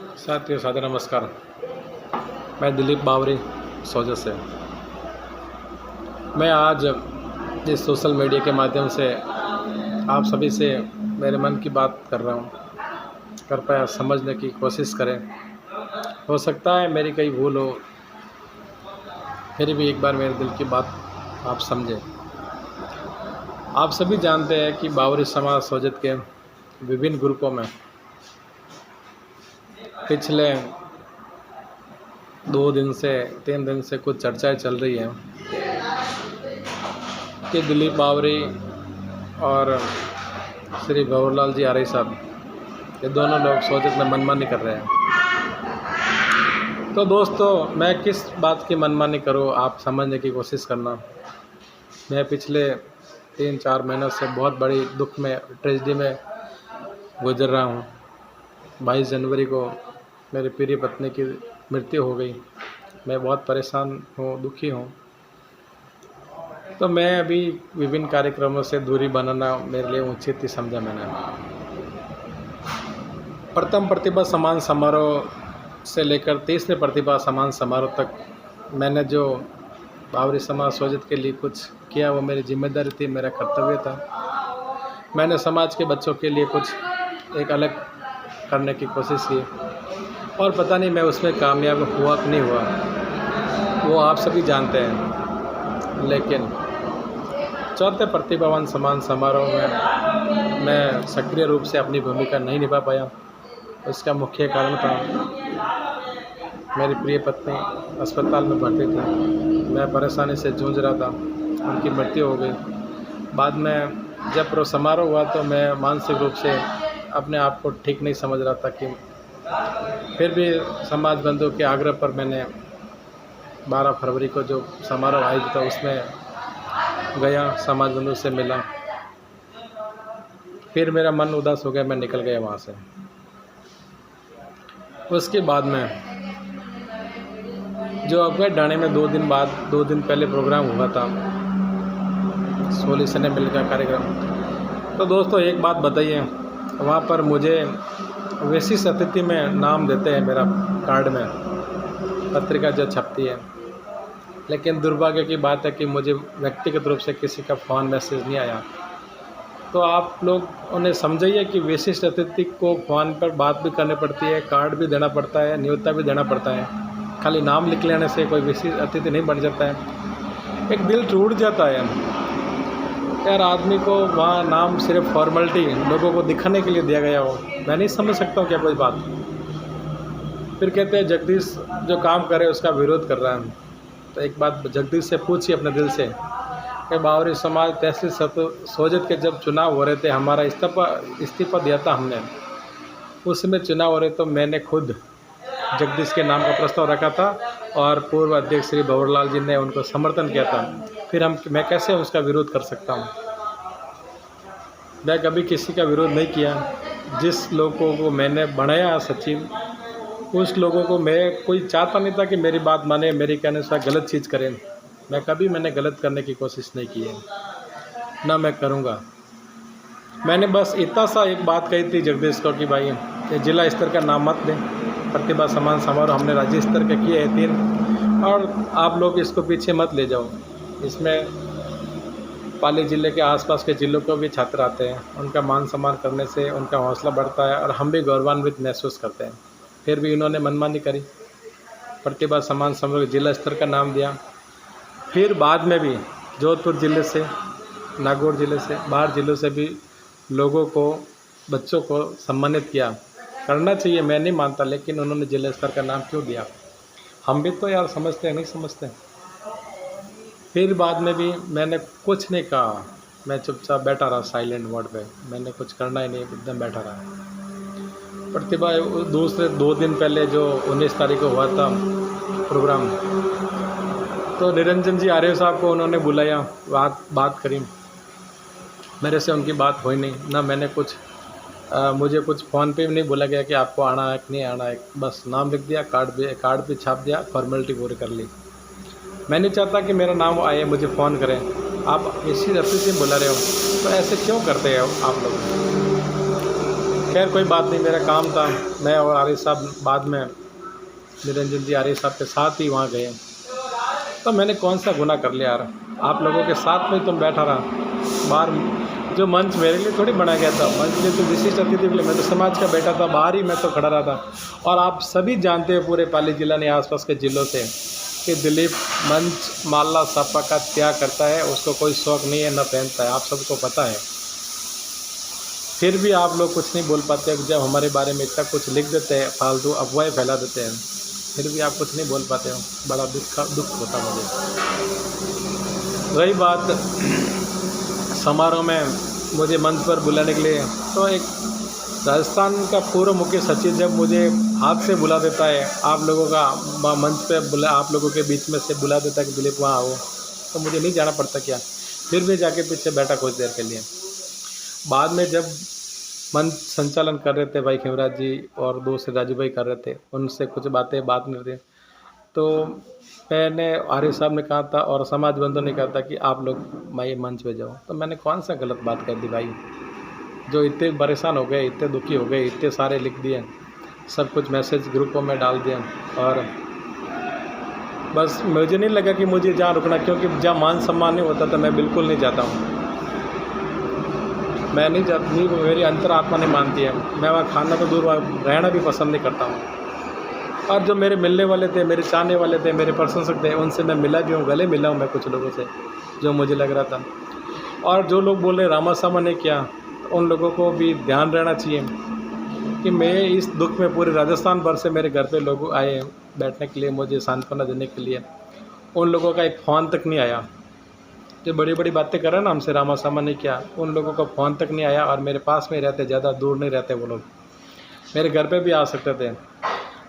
साथियों सादर नमस्कार। मैं दिलीप बावरी सोजत से। मैं आज इस सोशल मीडिया के माध्यम से आप सभी से मेरे मन की बात कर रहा हूँ। कृपया समझने की कोशिश करें। हो सकता है मेरी कई भूल हो, फिर भी एक बार मेरे दिल की बात आप समझें। आप सभी जानते हैं कि बावरी समाज सोजत के विभिन्न ग्रुपों में पिछले 3 दिन से कुछ चर्चाएं चल रही हैं कि दिलीप बावरी और श्री भंवरलाल जी आर्य साहब, ये दोनों लोग सोजत में मनमानी कर रहे हैं। तो दोस्तों, मैं किस बात की मनमानी करूं, आप समझने की कोशिश करना। मैं पिछले 3-4 महीनों से बहुत बड़ी दुख में, ट्रेजेडी में गुजर रहा हूं। 22 जनवरी को मेरी प्रिय पत्नी की मृत्यु हो गई। मैं बहुत परेशान हूँ, दुखी हूँ। तो मैं अभी विभिन्न कार्यक्रमों से दूरी बनाना मेरे लिए उचित ही समझा मैंने। प्रथम प्रतिभा सम्मान समारोह से लेकर तीसरे प्रतिभा सम्मान समारोह तक मैंने जो बावरी समाज सोजत के लिए कुछ किया, वो मेरी जिम्मेदारी थी, मेरा कर्तव्य था। मैंने समाज के बच्चों के लिए कुछ एक अलग करने की कोशिश की, और पता नहीं मैं उसमें कामयाब हुआ कि नहीं हुआ, वो आप सभी जानते हैं। लेकिन चौथे प्रतिभावान सम्मान समारोह में मैं सक्रिय रूप से अपनी भूमिका नहीं निभा पाया। इसका मुख्य कारण था मेरी प्रिय पत्नी अस्पताल में भर्ती थी। मैं परेशानी से जूझ रहा था, उनकी मृत्यु हो गई। बाद में जब समारोह हुआ तो मैं मानसिक रूप से अपने आप को ठीक नहीं समझ रहा था, कि फिर भी समाज बंधुओं के आग्रह पर मैंने 12 फरवरी को जो समारोह आयोजित था उसमें गया, समाज बंधुओं से मिला। फिर मेरा मन उदास हो गया, मैं निकल गया वहाँ से। उसके बाद में जो अगले डाणे में 2 दिन पहले प्रोग्राम हुआ था, सोली सने मिल का कार्यक्रम। तो दोस्तों, एक बात बताइए, वहाँ पर मुझे विशिष्ट अतिथि में नाम देते हैं मेरा कार्ड में, पत्रिका जो छपती है, लेकिन दुर्भाग्य की बात है कि मुझे व्यक्तिगत रूप से किसी का फ़ोन मैसेज नहीं आया। तो आप लोग उन्हें समझिए कि विशिष्ट अतिथि को फ़ोन पर बात भी करनी पड़ती है, कार्ड भी देना पड़ता है, न्योता भी देना पड़ता है। खाली नाम लिख लेने से कोई विशिष्ट अतिथि नहीं बन जाता है। एक दिल टूट जाता है यार, आदमी को वहाँ नाम सिर्फ फॉर्मेलिटी, लोगों को दिखाने के लिए दिया गया हो। मैं नहीं समझ सकता हूँ क्या कोई बात। फिर कहते हैं जगदीश जो काम करे उसका विरोध कर रहा है। तो एक बात जगदीश से पूछिए अपने दिल से कि बावरी समाज तहसील सोजत के जब चुनाव हो रहे थे, हमारा इस्तीफा दिया था हमने, उसमें चुनाव हो रहे तो मैंने खुद जगदीश के नाम का प्रस्ताव रखा था, और पूर्व अध्यक्ष श्री भंवरलाल जी ने उनको समर्थन किया था। फिर मैं कैसे उसका विरोध कर सकता हूँ। मैं कभी किसी का विरोध नहीं किया। जिस लोगों को मैंने बनाया सचिव, उस लोगों को मैं कोई चाहता नहीं था कि मेरी बात माने, मेरे कहने से गलत चीज़ करें। मैंने गलत करने की कोशिश नहीं की है, ना मैं करूँगा। मैंने बस इतना सा एक बात कही थी जगदीश को कि भाई, ये जिला स्तर का नाम मत दें, प्रतिभा सम्मान समारोह हमने राज्य स्तर के किए हैं 3, और आप लोग इसको पीछे मत ले जाओ। इसमें पाली ज़िले के आसपास के ज़िलों को भी छात्र आते हैं, उनका मान सम्मान करने से उनका हौसला बढ़ता है और हम भी गौरवान्वित महसूस करते हैं। फिर भी इन्होंने मनमानी करी, प्रतिभा सम्मान समारोह जिला स्तर का नाम दिया। फिर बाद में भी जोधपुर ज़िले से, नागौर ज़िले से, बाहर ज़िलों से भी लोगों को, बच्चों को सम्मानित किया। करना चाहिए, मैं नहीं मानता, लेकिन उन्होंने जिला स्तर का नाम क्यों दिया? हम भी तो यार समझते हैं, नहीं समझते। फिर बाद में भी मैंने कुछ नहीं कहा, मैं चुपचाप बैठा रहा साइलेंट मोड पे। मैंने कुछ करना ही नहीं, एकदम बैठा रहा। प्रतिभा दूसरे 2 दिन पहले जो 19 तारीख को हुआ था प्रोग्राम, तो निरंजन जी आर्य साहब को उन्होंने बुलाया, बात करी। मेरे से उनकी बात हुई नहीं, ना मैंने कुछ मुझे कुछ फ़ोन पे भी नहीं बोला गया कि आपको आना है कि नहीं आना है। बस नाम लिख दिया, कार्ड पे छाप दिया, फॉर्मेलिटी पूरी कर ली। मैं नहीं चाहता कि मेरा नाम आए, मुझे फ़ोन करें। आप इसी अतिथि से बुला रहे हो, तो ऐसे क्यों करते हैं आप लोग? खैर कोई बात नहीं, मेरा काम था। मैं और आरिफ साहब बाद में निरंजन जी आरिफ साहब के साथ ही वहाँ गए। तो मैंने कौन सा गुनाह कर लिया यार, आप लोगों के साथ में तुम बैठा रहा। बाहर जो मंच मेरे लिए थोड़ी बनाया गया था, मंच लिए तो विशिष्ट अतिथि के लिए, मैं तो समाज का बैठा था, बाहर ही मैं तो खड़ा रहा था। और आप सभी जानते हो पूरे पाली जिला ने आसपास के ज़िलों से कि दिलीप मंच माला सापा का त्याग करता है, उसको कोई शौक़ नहीं है, न पहनता है, आप सबको पता है। फिर भी आप लोग कुछ नहीं बोल पाते। जब हमारे बारे में इतना कुछ लिख देते हैं, फालतू अफवाहें फैला देते हैं, फिर भी आप कुछ नहीं बोल पाते हो। बड़ा दुख होता मुझे। रही बात समारोह में मुझे मंच पर बुलाने के लिए, तो एक राजस्थान का पूर्व मुख्य सचिव जब मुझे हाथ से बुला देता है, आप लोगों का मंच पे बुला, आप लोगों के बीच में से बुला देता है कि दिलीप वहाँ आओ, तो मुझे नहीं जाना पड़ता क्या? फिर भी जाके पीछे बैठा कुछ देर के लिए। बाद में जब मंच संचालन कर रहे थे भाई खेमराज जी और दूसरे राजू भाई कर रहे थे, उनसे कुछ बात नहीं रही, तो मैंने आरिफ साहब ने कहा था और समाज बंधुओं ने कहा था कि आप लोग भाई मंच पे जाओ। तो मैंने कौन सा गलत बात कर दी भाई? जो इतने परेशान हो गए, इतने दुखी हो गए, इतने सारे लिख दिए, सब कुछ मैसेज ग्रुपों में डाल दिया, और बस मुझे नहीं लगा कि मुझे जहाँ रुकना, क्योंकि जहाँ मान सम्मान नहीं होता तो मैं बिल्कुल नहीं जाता हूँ। मैं नहीं जाती, मेरी अंतरात्मा नहीं मानती है। मैं वहाँ खाना तो दूर, वहाँ रहना भी पसंद नहीं करता हूँ। और जो मेरे मिलने वाले थे, मेरे चाहने वाले थे, मेरे प्रशंसक थे, उनसे मैं मिला भी हूँ, गले मिला हूँ मैं कुछ लोगों से, जो मुझे लग रहा था। और जो लोग बोल रहे रामासामा ने किया, उन लोगों को भी ध्यान रहना चाहिए कि मैं इस दुख में पूरे राजस्थान भर से मेरे घर पे लोग आए बैठने के लिए, मुझे सांत्वना देने के लिए। उन लोगों का एक फ़ोन तक नहीं आया। जो बड़ी बड़ी बातें कर रहे हैं ना हमसे रामासामा ने किया, उन लोगों का फ़ोन तक नहीं आया, और मेरे पास में रहते, ज़्यादा दूर नहीं रहते वो लोग, मेरे घर पे भी आ सकते थे।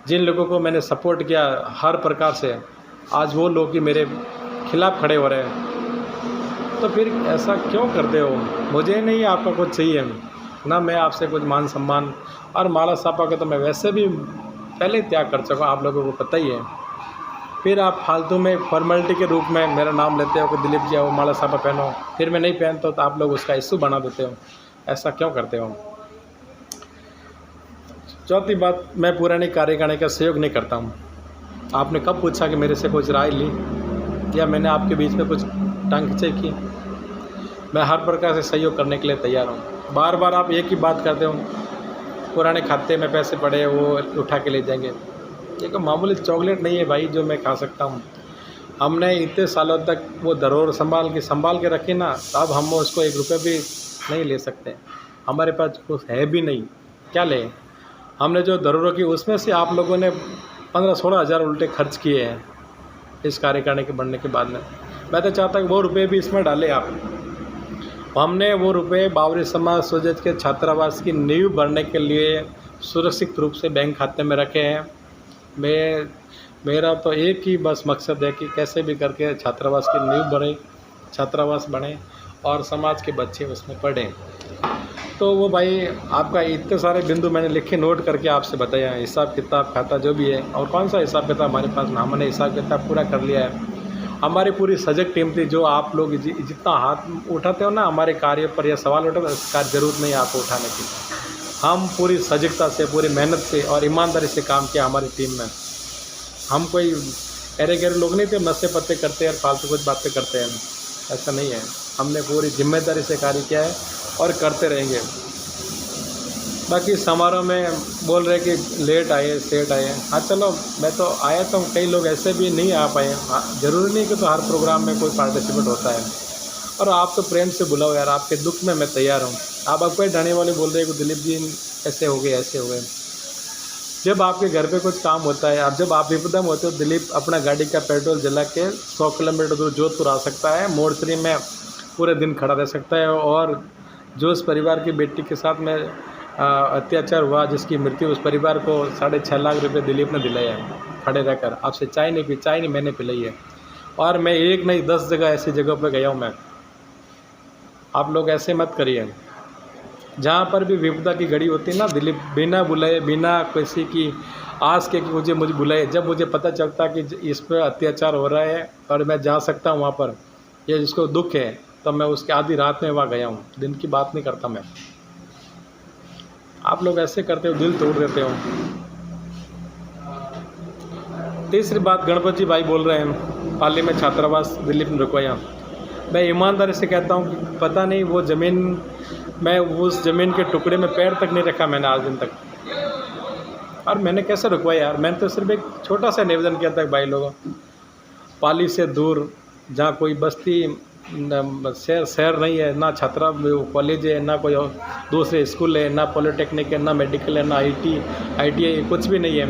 जिन लोगों को मैंने सपोर्ट किया हर प्रकार से, आज वो लोग ही मेरे खिलाफ़ खड़े हो रहे हैं। तो फिर ऐसा क्यों करते हो? मुझे नहीं आपका कुछ चाहिए ना, मैं आपसे कुछ मान सम्मान, और माला सापा का तो मैं वैसे भी पहले ही त्याग कर चुका, आप लोगों को पता ही है। फिर आप फालतू में फॉर्मेलिटी के रूप में मेरा नाम लेते हो कि दिलीप जी आओ माला सापा पहनो, फिर मैं नहीं पहनता हूँ तो आप लोग उसका इश्यू बना देते हो। ऐसा क्यों करते हो? चौथी बात, मैं पुरानी कार्यकारिणी का सहयोग नहीं करता हूँ। आपने कब पूछा कि मेरे से कुछ राय ली, या मैंने आपके बीच में कुछ टांग खिंचाई की? मैं हर प्रकार से सहयोग करने के लिए तैयार हूँ। बार बार आप एक ही बात करते हो, पुराने खाते में पैसे पड़े वो उठा के ले जाएंगे। ये कोई मामूली चॉकलेट नहीं है भाई जो मैं खा सकता हूँ। हमने इतने सालों तक वो धरोहर संभाल के रखी ना, अब हम उसको 1 रुपये भी नहीं ले सकते। हमारे पास कुछ है भी नहीं, क्या ले? हमने जो धरोहर की, उसमें से आप लोगों ने 15-16 हज़ार उल्टे खर्च किए हैं इस कार्यकारिणी के बनने के बाद में। मैं तो चाहता हूँ वो रुपये भी इसमें डालें आप। हमने वो रुपये बावरी समाज सोजत के छात्रावास की नींव भरने के लिए सुरक्षित रूप से बैंक खाते में रखे हैं। मेरा तो एक ही बस मकसद है कि कैसे भी करके छात्रावास की नींव बने, छात्रावास बने और समाज के बच्चे उसमें पढ़ें। तो वो भाई आपका इतने सारे बिंदु मैंने लिखे, नोट करके आपसे बताया, हिसाब किताब खाता जो भी है, और कौन सा हिसाब किताब हमारे पास ना, हमने हिसाब किताब पूरा कर लिया है। हमारी पूरी सजग टीम थी, जो आप लोग जितना हाथ उठाते हो ना हमारे कार्य पर या सवाल उठाते हो, इसका ज़रूरत नहीं है आपको उठाने की। हम पूरी सजगता से, पूरी मेहनत से और ईमानदारी से काम किया हमारी टीम में। हम कोई अरे गहरे लोग नहीं थे, नशे पत्ते करते हैं और फालतू कुछ बातें करते हैं, ऐसा नहीं है। हमने पूरी जिम्मेदारी से कार्य किया है और करते रहेंगे। बाकी समारोह में बोल रहे कि लेट आए, सेट आए, हाँ चलो मैं तो आया था, कई लोग ऐसे भी नहीं आ पाए। हाँ, ज़रूरी नहीं कि तो हर प्रोग्राम में कोई पार्टिसिपेट होता है, और आप तो प्रेम से बुलाओ यार, आपके दुख में मैं तैयार हूँ। आप कोई ढाने वाले बोल रहे हो दिलीप जी ऐसे हो गए, ऐसे हो गए। जब आपके घर पे कुछ काम होता है, आप जब आप विपदा में होते हो, दिलीप अपना गाड़ी का पेट्रोल जला के 100 किलोमीटर दूर जोधपुर आ सकता है, मोर्चरी में पूरे दिन खड़ा रह सकता है। और जो उस परिवार की बेटी के साथ में अत्याचार हुआ, जिसकी मृत्यु, उस परिवार को 6.5 लाख रुपए दिलीप ने दिलाया है खड़े रहकर। आपसे चाय नहीं मैंने पिलाई है। और मैं एक नहीं 10 जगह ऐसी जगह पर गया हूँ मैं। आप लोग ऐसे मत करिए। जहाँ पर भी विपदा की घड़ी होती है ना, दिलीप बिना बुलाए, बिना किसी की आस के कि मुझे बुलाए, जब मुझे पता चलता कि इस पर अत्याचार हो रहा है और मैं जा सकता हूँ वहाँ पर, या जिसको दुख है, तो मैं उसके आधी रात में वहाँ गया हूँ। दिन की बात नहीं करता मैं। आप लोग ऐसे करते हो, दिल तोड़ देते हो। तीसरी बात, गणपति भाई बोल रहे हैं पाली में छात्रावास दिलीप ने रुकवाया। मैं ईमानदारी से कहता हूँ कि पता नहीं वो ज़मीन, मैं उस ज़मीन के टुकड़े में पैर तक नहीं रखा मैंने आज दिन तक, और मैंने कैसे रुकवाया यार। मैंने तो सिर्फ एक छोटा सा निवेदन किया था भाई लोगों, पाली से दूर जहाँ कोई बस्ती शहर नहीं है, ना छात्रा कॉलेज है, ना कोई दूसरे स्कूल है, ना पॉलिटेक्निक है, ना मेडिकल है, ना ITI कुछ भी नहीं है,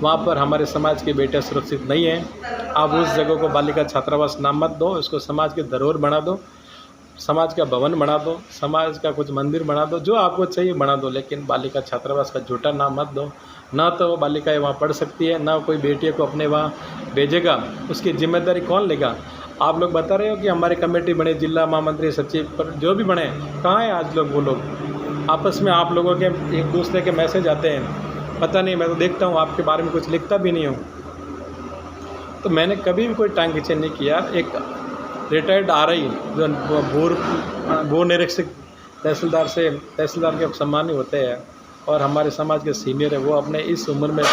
वहाँ पर हमारे समाज के बेटे सुरक्षित नहीं हैं। आप उस जगह को बालिका छात्रावास नाम मत दो, इसको समाज की धरोहर बना दो, समाज का भवन बना दो, समाज का कुछ मंदिर बना दो, जो आपको चाहिए बना दो, लेकिन बालिका छात्रावास का झूठा नाम मत दो। ना तो वो बालिकाएँ वहाँ पढ़ सकती है, ना कोई बेटियों को अपने वहाँ भेजेगा, उसकी जिम्मेदारी कौन लेगा। आप लोग बता रहे हो कि हमारी कमेटी बने, जिला महामंत्री, सचिव, पर जो भी बने, कहाँ है आज लोग? वो लोग आपस में आप लोगों के एक दूसरे के मैसेज आते हैं, पता नहीं, मैं तो देखता हूँ आपके बारे में कुछ लिखता भी नहीं हूँ। तो मैंने कभी भी कोई टांग खींचे नहीं किया। एक रिटायर्ड RI जो भू निरीक्षक तहसीलदार के सम्मानी होते हैं और हमारे समाज के सीनियर है, वो अपने इस उम्र में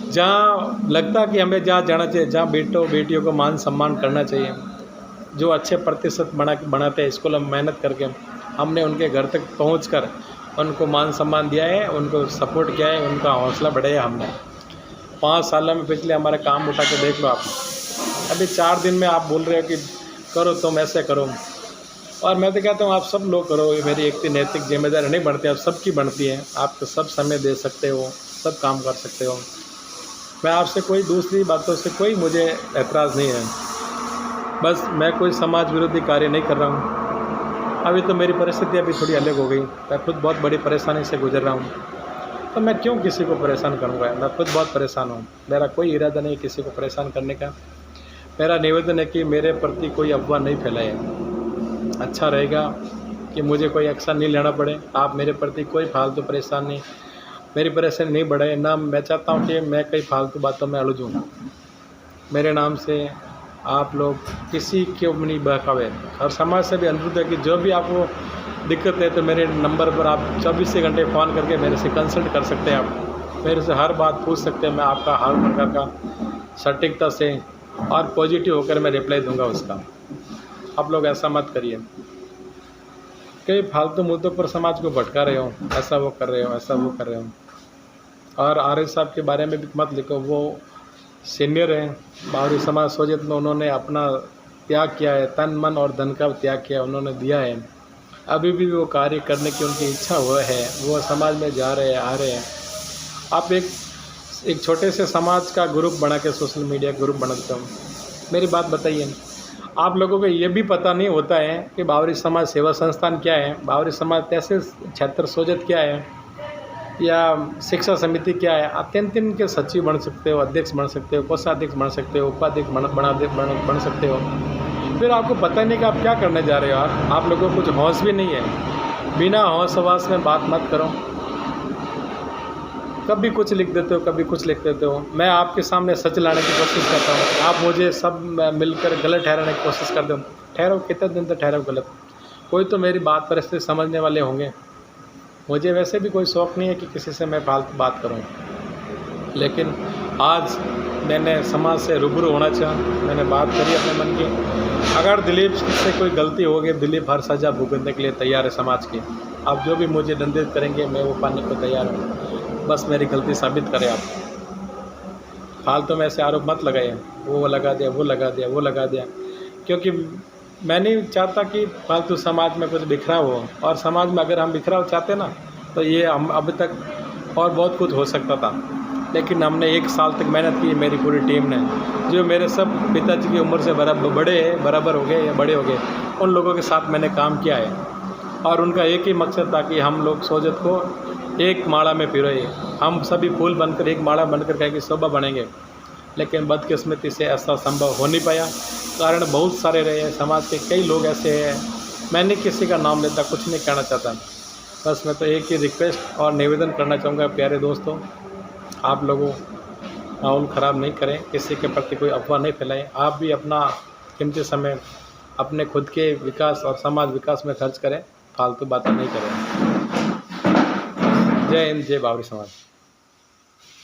जहाँ लगता कि हमें जहाँ जाना चाहिए, जहाँ बेटियों को मान सम्मान करना चाहिए, जो अच्छे प्रतिशत बनाते हैं स्कूल में मेहनत करके, हमने उनके घर तक पहुँचकर उनको मान सम्मान दिया है, उनको सपोर्ट किया है, उनका हौसला बढ़ाया हमने। 5 सालों में पिछले हमारे काम उठा के देख लो आप। अभी 4 दिन में आप बोल रहे हो कि करो, तुम ऐसे करो, और मैं तो कहता हूँ आप सब लोग करो। ये मेरी एक नैतिक जिम्मेदारी नहीं बढ़ती, आप सबकी बढ़ती है। आप तो सब समय दे सकते हो, सब काम कर सकते हो। मैं आपसे कोई दूसरी बातों से कोई मुझे एतराज़ नहीं है, बस मैं कोई समाज विरोधी कार्य नहीं कर रहा हूँ। अभी तो मेरी परिस्थिति अभी थोड़ी अलग हो गई, मैं खुद बहुत बड़ी परेशानी से गुजर रहा हूँ, तो मैं क्यों किसी को परेशान करूँगा। मैं खुद बहुत परेशान हूँ, मेरा कोई इरादा नहीं किसी को परेशान करने का। मेरा निवेदन है कि मेरे प्रति कोई अफवाह नहीं फैलाए। अच्छा रहेगा कि मुझे कोई एक्शन नहीं लेना पड़े। आप मेरे प्रति कोई फालतू परेशान नहीं, मेरी परेशानी नहीं बढ़ाए ना। मैं चाहता हूँ कि मैं कई फालतू बातों में उलझूँ। मेरे नाम से आप लोग किसी को नहीं बहकावे, और समाज से भी अनुरोध है कि जो भी आपको दिक्कत है तो मेरे नंबर पर आप 24 घंटे फ़ोन करके मेरे से कंसल्ट कर सकते हैं। आप मेरे से हर बात पूछ सकते हैं, मैं आपका हर प्रकार का सटीकता से और पॉजिटिव होकर मैं रिप्लाई दूंगा उसका। आप लोग ऐसा मत करिए, कई फालतू मुद्दों पर समाज को भटका रहे हो, ऐसा वो कर रहे हो, ऐसा वो कर रहे हो। और RS साहब के बारे में भी मत लिखो, वो सीनियर हैं बावरी समाज सोजत में, उन्होंने अपना त्याग किया है, तन मन और धन का त्याग किया उन्होंने दिया है। अभी भी वो कार्य करने की उनकी इच्छा है, वो समाज में जा रहे हैं, आ रहे हैं। आप एक छोटे से समाज का ग्रुप बना के सोशल मीडिया ग्रुप बनाते हो। मेरी बात बताइए, आप लोगों को ये भी पता नहीं होता है कि बावरी समाज सेवा संस्थान क्या है, बावरी समाज तहसील क्षेत्र सोजत क्या है, या शिक्षा समिति क्या है। आप 3 के सचिव बन सकते हो, अध्यक्ष बन सकते हो, कोषाध्यक्ष बन सकते हो, उपाध्यक्ष बन सकते हो। फिर आपको पता नहीं कि आप क्या करने जा रहे हो। आप लोगों को कुछ होश भी नहीं है। बिना होश हवास में बात मत करो। कभी कुछ लिख देते हो, कभी कुछ लिख देते हो। मैं आपके सामने सच लाने की कोशिश करता हूँ, आप मुझे सब मिलकर गलत ठहराने की कोशिश करते हो। ठहरो, कितने दिन तक ठहरो गलत? कोई तो मेरी बात परिस्थिति समझने वाले होंगे। मुझे वैसे भी कोई शौक़ नहीं है कि किसी से मैं फालतू बात करूं, लेकिन आज मैंने समाज से रूबरू होना चाहा, मैंने बात करी अपने मन की। अगर दिलीप से कोई गलती होगी, दिलीप हर सज़ा भुगतने के लिए तैयार है समाज की। आप जो भी मुझे दंडित करेंगे मैं वो पाने को तैयार हूँ, बस मेरी गलती साबित करें आप। फालतू में ऐसे आरोप मत लगाइए, वो लगा दिया, वो लगा दिया, वो लगा दिया, क्योंकि मैं नहीं चाहता कि फालतू समाज में कुछ बिखराव हो। और समाज में अगर हम बिखराव चाहते ना, तो ये हम अब तक और बहुत कुछ हो सकता था, लेकिन हमने 1 साल तक मेहनत की, मेरी पूरी टीम ने, जो मेरे सब पिताजी की उम्र से बराबर हो गए या बड़े हो गए, उन लोगों के साथ मैंने काम किया है। और उनका एक ही मकसद था कि हम लोग सोजत को एक माला में पिरोए, हम सभी फूल बनकर एक माला बनकर कहीं की शोभा बनेंगे। लेकिन बदकिस्मती से ऐसा संभव हो नहीं पाया। कारण बहुत सारे रहे हैं, समाज के कई लोग ऐसे हैं। मैंने किसी का नाम लेता, कुछ नहीं कहना चाहता, बस मैं तो एक ही रिक्वेस्ट और निवेदन करना चाहूँगा, प्यारे दोस्तों, आप लोगों माहौल ख़राब नहीं करें, किसी के प्रति कोई अफवाह नहीं फैलाएं। आप भी अपना कीमती समय अपने खुद के विकास और समाज विकास में खर्च करें, फालतू बातें नहीं करें। जय हिंद, जय बावरी समाज।